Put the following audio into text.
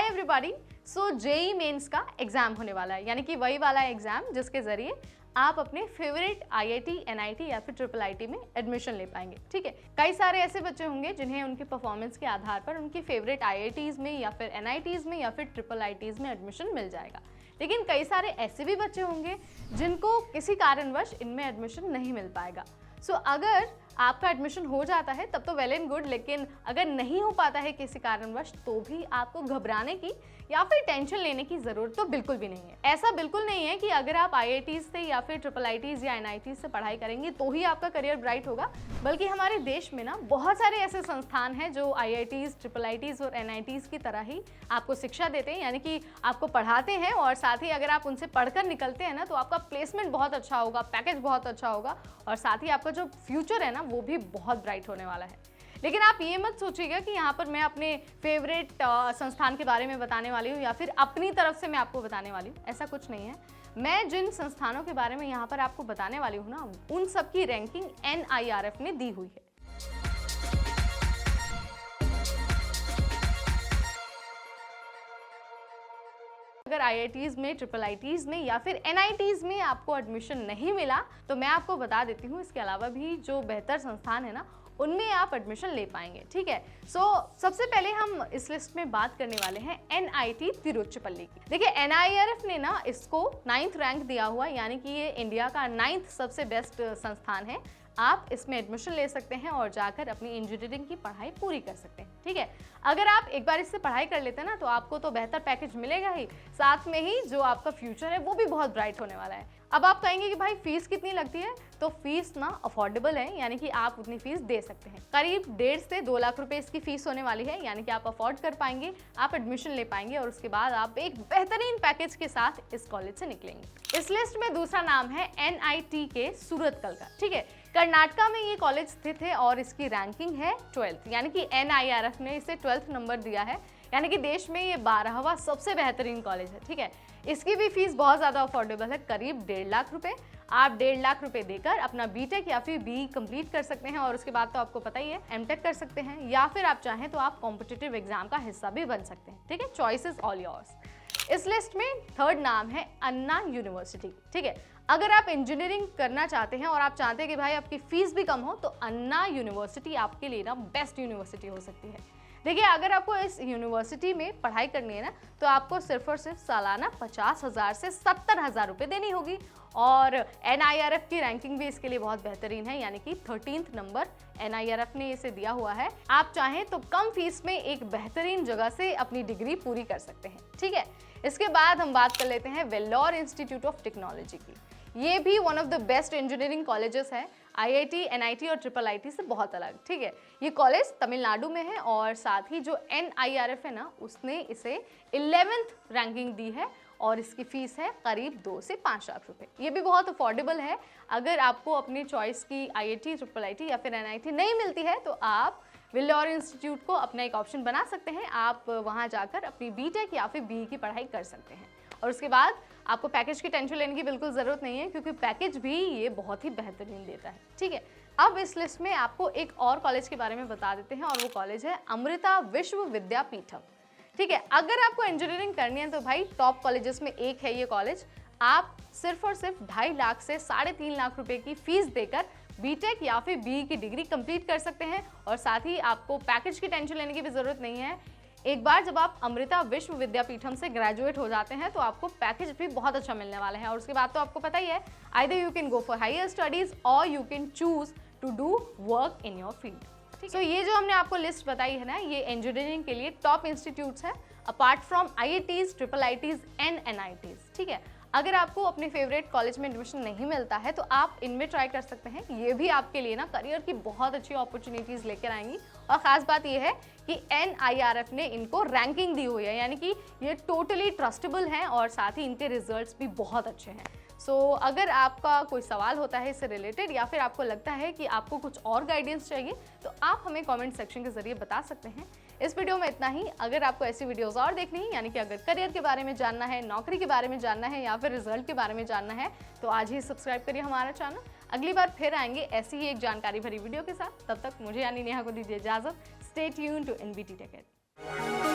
Everybody. सो JEE mains का exam होने वाला है, यानी कि वही वाला एग्जाम जिसके जरिए आप अपने फेवरेट आईआईटी, एनआईटी या फिर ट्रिपल आईटी में एडमिशन ले पाएंगे। ठीक है, कई सारे ऐसे बच्चे होंगे जिन्हें उनकी परफॉर्मेंस के आधार पर उनकी फेवरेट आईआईटीज में या फिर एनआईटीज में या फिर ट्रिपल आईटीज में एडमिशन मिल जाएगा। लेकिन कई सारे ऐसे भी बच्चे होंगे जिनको किसी कारणवश इनमें एडमिशन नहीं मिल पाएगा। सो अगर आपका एडमिशन हो जाता है तब तो वेल एंड गुड, लेकिन अगर नहीं हो पाता है किसी कारणवश तो भी आपको घबराने की या फिर टेंशन लेने की ज़रूरत तो बिल्कुल भी नहीं है। ऐसा बिल्कुल नहीं है कि अगर आप आईआईटीज़ से या फिर ट्रिपल आईटीज़ या एनआईटीज़ से पढ़ाई करेंगे तो ही आपका करियर ब्राइट होगा, बल्कि हमारे देश में ना बहुत सारे ऐसे संस्थान हैं जो आईआईटीज़, ट्रिपल आईटीज़ और एनआईटीज़ की तरह ही आपको शिक्षा देते हैं, यानी कि आपको पढ़ाते हैं और साथ ही अगर आप उनसे पढ़कर निकलते हैं ना तो आपका प्लेसमेंट बहुत अच्छा होगा, पैकेज बहुत अच्छा होगा और साथ ही आपका जो फ्यूचर है ना वो भी बहुत ब्राइट होने वाला है। लेकिन आप ये मत सोचिएगा कि यहाँ पर मैं अपने फेवरेट संस्थान के बारे में बताने वाली हूँ या फिर अपनी तरफ से मैं आपको बताने वाली हूँ, ऐसा कुछ नहीं है। मैं जिन संस्थानों के बारे में यहाँ पर आपको बताने वाली हूँ ना, उन सब की रैंकिंग NIRF ने दी हुई है। अगर आईआईटीज़ में, ट्रिपल आईटीज़ में या फिर एनआईटीज़ में आपको एडमिशन नहीं मिला तो मैं आपको बता देती हूँ इसके अलावा भी जो बेहतर संस्थान है ना उनमें आप एडमिशन ले पाएंगे। ठीक है, सबसे पहले हम इस लिस्ट में बात करने वाले हैं NIT तिरुचिरापल्ली की। देखिए NIRF ने ना इसको 9th रैंक दिया हुआ, यानी कि ये इंडिया का 9th सबसे बेस्ट संस्थान है। आप इसमें एडमिशन ले सकते हैं और जाकर अपनी इंजीनियरिंग की पढ़ाई पूरी कर सकते हैं। ठीक है, अगर आप एक बार इससे पढ़ाई कर लेते हैं ना तो आपको तो बेहतर पैकेज मिलेगा ही, साथ में ही जो आपका फ्यूचर है वो भी बहुत ब्राइट होने वाला है। अब आप कहेंगे कि भाई फीस कितनी लगती है, तो फीस ना अफोर्डेबल है, यानी कि आप उतनी फीस दे सकते हैं। करीब 1.5 से 2 लाख रुपए इसकी फीस होने वाली है, यानी कि आप अफोर्ड कर पाएंगे, आप एडमिशन ले पाएंगे और उसके बाद आप एक बेहतरीन पैकेज के साथ इस कॉलेज से निकलेंगे। इस लिस्ट में दूसरा नाम है NIT के सूरतकल का। ठीक है, कर्नाटका में ये कॉलेज स्थित है और इसकी रैंकिंग है 12th, यानी कि NIRF ने इसे 12th नंबर दिया है, यानी कि देश में ये 12वां सबसे बेहतरीन कॉलेज है। ठीक है, इसकी भी फीस बहुत ज़्यादा अफोर्डेबल है, करीब 1.5 लाख रुपए। आप 1.5 लाख रुपए देकर अपना बीटेक या फिर BE कंप्लीट कर सकते हैं और उसके बाद तो आपको पता ही है MTech कर सकते हैं, या फिर आप चाहें तो आप कॉम्पिटिटिव एग्जाम का हिस्सा भी बन सकते हैं। ठीक है, चॉइस इज ऑल योर्स। इस लिस्ट में थर्ड नाम है अन्ना यूनिवर्सिटी। ठीक है, अगर आप इंजीनियरिंग करना चाहते हैं और आप चाहते हैं कि भाई आपकी फीस भी कम हो तो अन्ना यूनिवर्सिटी आपके लिए ना बेस्ट यूनिवर्सिटी हो सकती है। देखिए, अगर आपको इस यूनिवर्सिटी में पढ़ाई करनी है ना तो आपको सिर्फ और सिर्फ सालाना 50,000 से 70,000 रुपये देनी होगी और NIRF की रैंकिंग भी इसके लिए बहुत बेहतरीन है, यानी कि 13th नंबर NIRF ने इसे दिया हुआ है। आप चाहें तो कम फीस में एक बेहतरीन जगह से अपनी डिग्री पूरी कर सकते हैं। ठीक है, इसके बाद हम बात कर लेते हैं वेल्लोर इंस्टीट्यूट ऑफ टेक्नोलॉजी की। ये भी one of the best engineering colleges है, IIT, NIT और ट्रिपल आईटी से बहुत अलग। ठीक है, ये कॉलेज तमिलनाडु में है और साथ ही जो NIRF है ना उसने इसे 11th रैंकिंग दी है और इसकी फीस है करीब 2 से 5 लाख रुपए। ये भी बहुत अफोर्डेबल है। अगर आपको अपनी चॉइस की IIT, ट्रिपल आईटी या फिर NIT नहीं मिलती है तो आप वेल्लोर इंस्टीट्यूट को अपना एक ऑप्शन बना सकते हैं। आप वहाँ जाकर अपनी बीटेक या फिर BE की पढ़ाई कर सकते हैं और उसके बाद आपको पैकेज की टेंशन लेने की बिल्कुल ज़रूरत नहीं है, क्योंकि पैकेज भी ये बहुत ही बेहतरीन देता है। ठीक है, अब इस लिस्ट में आपको एक और कॉलेज के बारे में बता देते हैं और वो कॉलेज है अमृता विश्व विद्यापीठम। ठीक है, अगर आपको इंजीनियरिंग करनी है तो भाई टॉप कॉलेजेस में एक है ये कॉलेज। आप सिर्फ और सिर्फ 2.5 लाख से 3.5 लाख रुपए की फीस देकर बीटेक या फिर BE की डिग्री कंप्लीट कर सकते हैं और साथ ही आपको पैकेज की टेंशन लेने की भी ज़रूरत नहीं है। एक बार जब आप अमृता विश्व विद्यापीठम से ग्रेजुएट हो जाते हैं तो आपको पैकेज भी बहुत अच्छा मिलने वाला है और उसके बाद तो आपको पता ही है, either you can go for higher studies और you can choose to do work in your field. So ये जो हमने आपको लिस्ट बताई है ना, ये इंजीनियरिंग के लिए टॉप इंस्टीट्यूट्स है apart from IITs, triple ITs and NITs। ठीक है, अगर आपको अपने फेवरेट कॉलेज में एडमिशन नहीं मिलता है तो आप इनमें ट्राई कर सकते हैं। ये भी आपके लिए ना करियर की बहुत अच्छी अपॉर्चुनिटीज़ लेकर आएंगी और ख़ास बात ये है कि NIRF ने इनको रैंकिंग दी हुई है, यानी कि ये टोटली ट्रस्टेबल हैं और साथ ही इनके रिजल्ट्स भी बहुत अच्छे हैं। अगर आपका कोई सवाल होता है इससे रिलेटेड या फिर आपको लगता है कि आपको कुछ और गाइडेंस चाहिए तो आप हमें कमेंट सेक्शन के जरिए बता सकते हैं। इस वीडियो में इतना ही। अगर आपको ऐसी वीडियोस और देखनी है, यानी कि अगर करियर के बारे में जानना है, नौकरी के बारे में जानना है या फिर रिजल्ट के बारे में जानना है तो आज ही सब्सक्राइब करिए हमारा चैनल। अगली बार फिर आएंगे ऐसी ही एक जानकारी भरी वीडियो के साथ। तब तक मुझे यानी नेहा को दीजिए इजाजत। Stay tuned to NBT Tech Ed।